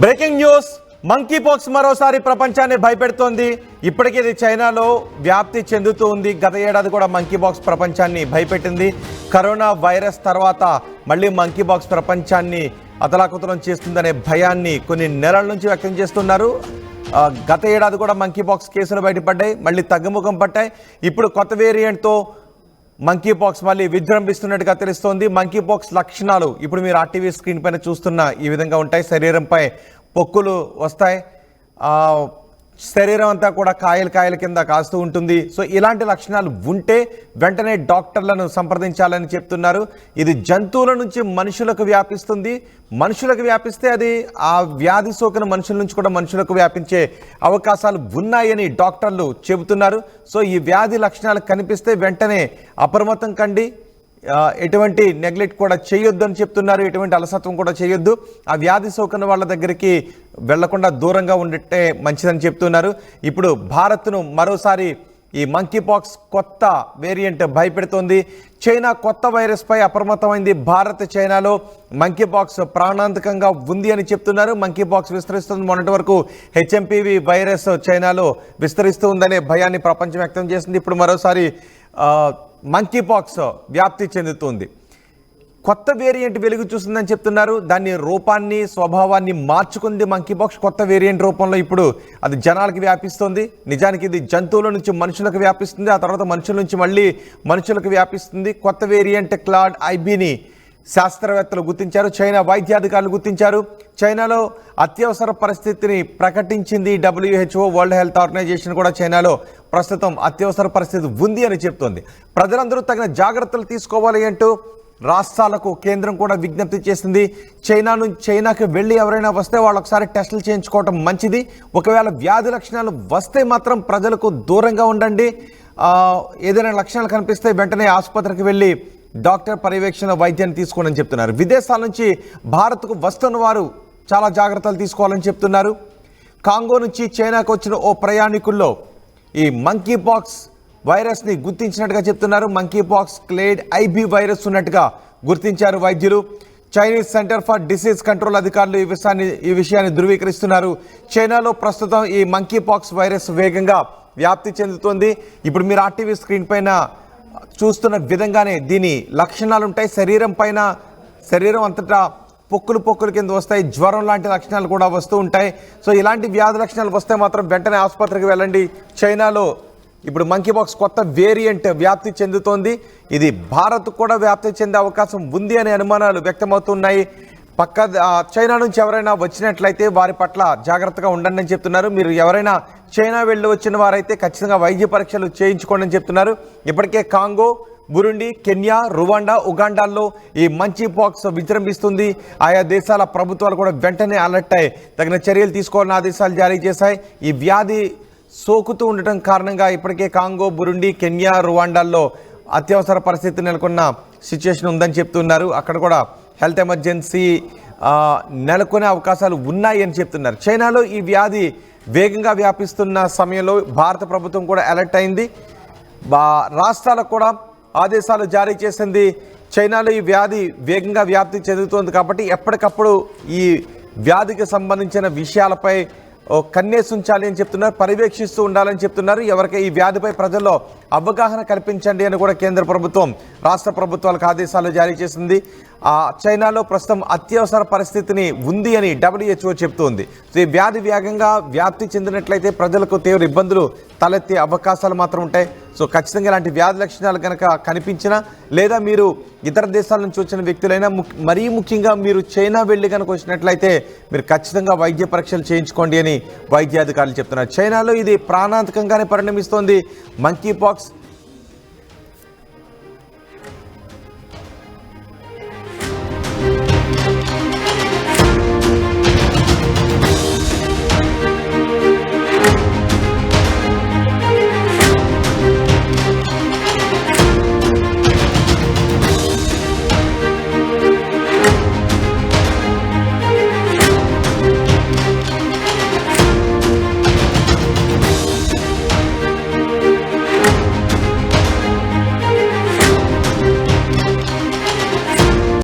Breaking news, monkey pox మరోసారి ప్రపంచాన్ని భయపెడుతోంది. ఇప్పటికే ఇది చైనాలో వ్యాప్తి చెందుతూ ఉంది. గత ఏడాది కూడా మంకీ పాక్స్ ప్రపంచాన్ని భయపెట్టింది. కరోనా వైరస్ తర్వాత మళ్ళీ మంకీ పాక్స్ ప్రపంచాన్ని అతలాకుతలం చేస్తుందనే భయాన్ని కొన్ని నెలల నుంచి వ్యక్తం చేస్తున్నారు. గత ఏడాది కూడా మంకీ పాక్స్ కేసులు బయటపడ్డాయి, మళ్ళీ తగ్గుముఖం పట్టాయి. ఇప్పుడు కొత్త వేరియంట్తో మంకీ పాక్స్ మళ్ళీ విజృంభిస్తున్నట్టుగా తెలుస్తోంది. మంకీ పాక్స్ లక్షణాలు ఇప్పుడు మీరు ఆర్టీవీ స్క్రీన్ పైన చూస్తున్న ఈ విధంగా ఉంటాయి. శరీరంపై పొక్కులు వస్తాయి, శరీరం అంతా కూడా కాయల కింద కాస్తూ ఉంటుంది. సో ఇలాంటి లక్షణాలు ఉంటే వెంటనే డాక్టర్లను సంప్రదించాలని చెప్తున్నారు. ఇది జంతువుల నుంచి మనుషులకు వ్యాపిస్తుంది. మనుషులకు వ్యాపిస్తే అది ఆ వ్యాధి సోకిన మనుషుల నుంచి కూడా మనుషులకు వ్యాపించే అవకాశాలు ఉన్నాయని డాక్టర్లు చెబుతున్నారు. సో ఈ వ్యాధి లక్షణాలు కనిపిస్తే వెంటనే అప్రమత్తం కండి, ఎటువంటి నెగ్లెక్ట్ కూడా చేయొద్దు అని చెప్తున్నారు. ఎటువంటి అలసత్వం కూడా చేయొద్దు. ఆ వ్యాధి సోకిన వాళ్ళ దగ్గరికి వెళ్లకుండా దూరంగా ఉండటే మంచిదని చెప్తున్నారు. ఇప్పుడు భారత్ను మరోసారి ఈ మంకీ పాక్స్ కొత్త వేరియంట్ భయపెడుతోంది. చైనా కొత్త వైరస్ పై అప్రమత్తమైంది. భారత్ చైనాలో మంకీ పాక్స్ ప్రాణాంతకంగా ఉంది అని చెప్తున్నారు. మంకీ పాక్స్ విస్తరిస్తుంది. మొన్నటి వరకు హెచ్ఎంపీవీ వైరస్ చైనాలో విస్తరిస్తూ ఉందనే భయాన్ని ప్రపంచం వ్యక్తం చేసింది. ఇప్పుడు మరోసారి మంకీ పాక్స్ వ్యాప్తి చెందుతుంది. కొత్త వేరియంట్ వెలుగు చూస్తుందని చెప్తున్నారు. దాని రూపాన్ని, స్వభావాన్ని మార్చుకుంది మంకీ పాక్స్ కొత్త వేరియంట్ రూపంలో. ఇప్పుడు అది జనాలకి వ్యాపిస్తుంది. నిజానికి ఇది జంతువుల నుంచి మనుషులకు వ్యాపిస్తుంది, ఆ తర్వాత మనుషుల నుంచి మళ్ళీ మనుషులకు వ్యాపిస్తుంది. కొత్త వేరియంట్ క్లాడ్ ఐబీని శాస్త్రవేత్తలు గుర్తించారు, చైనా వైద్యాధికారులు గుర్తించారు. చైనాలో అత్యవసర పరిస్థితిని ప్రకటించింది WHO. వరల్డ్ హెల్త్ ఆర్గనైజేషన్ కూడా చైనాలో ప్రస్తుతం అత్యవసర పరిస్థితి ఉంది అని చెప్తోంది. ప్రజలందరూ తగిన జాగ్రత్తలు తీసుకోవాలి అంటూ రాష్ట్రాలకు కేంద్రం కూడా విజ్ఞప్తి చేసింది. చైనాకు వెళ్ళి ఎవరైనా వస్తే వాళ్ళు ఒకసారి టెస్టులు చేయించుకోవటం మంచిది. ఒకవేళ వ్యాధి లక్షణాలు వస్తే మాత్రం ప్రజలకు దూరంగా ఉండండి. ఏదైనా లక్షణాలు కనిపిస్తే వెంటనే ఆసుపత్రికి వెళ్ళి డాక్టర్ పర్యవేక్షణ వైద్యాన్ని తీసుకోవాలని చెప్తున్నారు. విదేశాల నుంచి భారత్కు వస్తున్న వారు చాలా జాగ్రత్తలు తీసుకోవాలని చెప్తున్నారు. కాంగో నుంచి చైనాకు వచ్చిన ఓ ప్రయాణికుల్లో ఈ మంకీ పాక్స్ వైరస్ని గుర్తించినట్టుగా చెప్తున్నారు. Monkey pox clade IB virus ఉన్నట్టుగా గుర్తించారు వైద్యులు. Chinese centre for disease control అధికారులు ఈ విషయాన్ని ధృవీకరిస్తున్నారు. చైనాలో ప్రస్తుతం ఈ మంకీ పాక్స్ వైరస్ వేగంగా వ్యాప్తి చెందుతోంది. ఇప్పుడు మీరు ఆర్టీవీ స్క్రీన్ పైన చూస్తున్న విధంగానే దీని లక్షణాలు ఉంటాయి. శరీరం అంతటా పొక్కులు కింద వస్తాయి. జ్వరం లాంటి లక్షణాలు కూడా వస్తూ ఉంటాయి. సో ఇలాంటి వ్యాధి లక్షణాలు వస్తే మాత్రం వెంటనే ఆసుపత్రికి వెళ్ళండి. చైనాలో ఇప్పుడు మంకీ పాక్స్ కొత్త వేరియంట్ వ్యాప్తి చెందుతోంది. ఇది భారత్ కూడా వ్యాప్తి చెందే అవకాశం ఉంది అనే అనుమానాలు వ్యక్తమవుతున్నాయి. చైనా నుంచి ఎవరైనా వచ్చినట్లయితే వారి పట్ల జాగ్రత్తగా ఉండండి అని చెప్తున్నారు. మీరు ఎవరైనా చైనా వెళ్ళి వచ్చిన వారైతే ఖచ్చితంగా వైద్య పరీక్షలు చేయించుకోండి అని చెప్తున్నారు. ఇప్పటికే కాంగో, బురుండి, కెన్యా, రువాండా, ఉగాండాల్లో ఈ మంకీ పాక్స్ విజృంభిస్తుంది. ఆయా దేశాల ప్రభుత్వాలు కూడా వెంటనే అలర్ట్ అయ్యి తగిన చర్యలు తీసుకోవాలని ఆదేశాలు జారీ చేశాయి. ఈ వ్యాధి సోకుతూ ఉండటం కారణంగా ఇప్పటికే కాంగో, బురుండి, కెన్యా, రువాండాల్లో అత్యవసర పరిస్థితి నెలకొన్న సిచ్యుయేషన్ ఉందని చెప్తున్నారు. అక్కడ కూడా హెల్త్ ఎమర్జెన్సీ నెలకొనే అవకాశాలు ఉన్నాయి అని చెప్తున్నారు. చైనాలో ఈ వ్యాధి వేగంగా వ్యాపిస్తున్న సమయంలో భారత ప్రభుత్వం కూడా అలర్ట్ అయింది. రాష్ట్రాలకు కూడా ఆదేశాలు జారీ చేసింది. చైనాలో ఈ వ్యాధి వేగంగా వ్యాప్తి చెందుతోంది కాబట్టి ఎప్పటికప్పుడు ఈ వ్యాధికి సంబంధించిన విషయాలపై కన్నేసి ఉంచాలి అని చెప్తున్నారు, పర్యవేక్షిస్తూ ఉండాలని చెప్తున్నారు. ఎవరికి ఈ వ్యాధిపై ప్రజల్లో అవగాహన కల్పించండి అని కూడా కేంద్ర ప్రభుత్వం రాష్ట్ర ప్రభుత్వాలకు ఆదేశాలు జారీ చేసింది. చైనాలో ప్రస్తుతం అత్యవసర పరిస్థితిని ఉంది అని WHO చెప్తోంది. సో ఈ వ్యాధి వేగంగా వ్యాప్తి చెందినట్లయితే ప్రజలకు తీవ్ర ఇబ్బందులు తలెత్తే అవకాశాలు మాత్రం ఉంటాయి. సో ఖచ్చితంగా ఇలాంటి వ్యాధి లక్షణాలు కనుక కనిపించినా, లేదా మీరు ఇతర దేశాల నుంచి వచ్చిన వ్యక్తులైనా, మరీ ముఖ్యంగా మీరు చైనా వెళ్ళి కనుక వచ్చినట్లయితే మీరు ఖచ్చితంగా వైద్య పరీక్షలు చేయించుకోండి అని వైద్యాధికారులు చెప్తున్నారు. చైనాలో ఇది ప్రాణాంతకంగానే పరిణమిస్తోంది. Monkey pox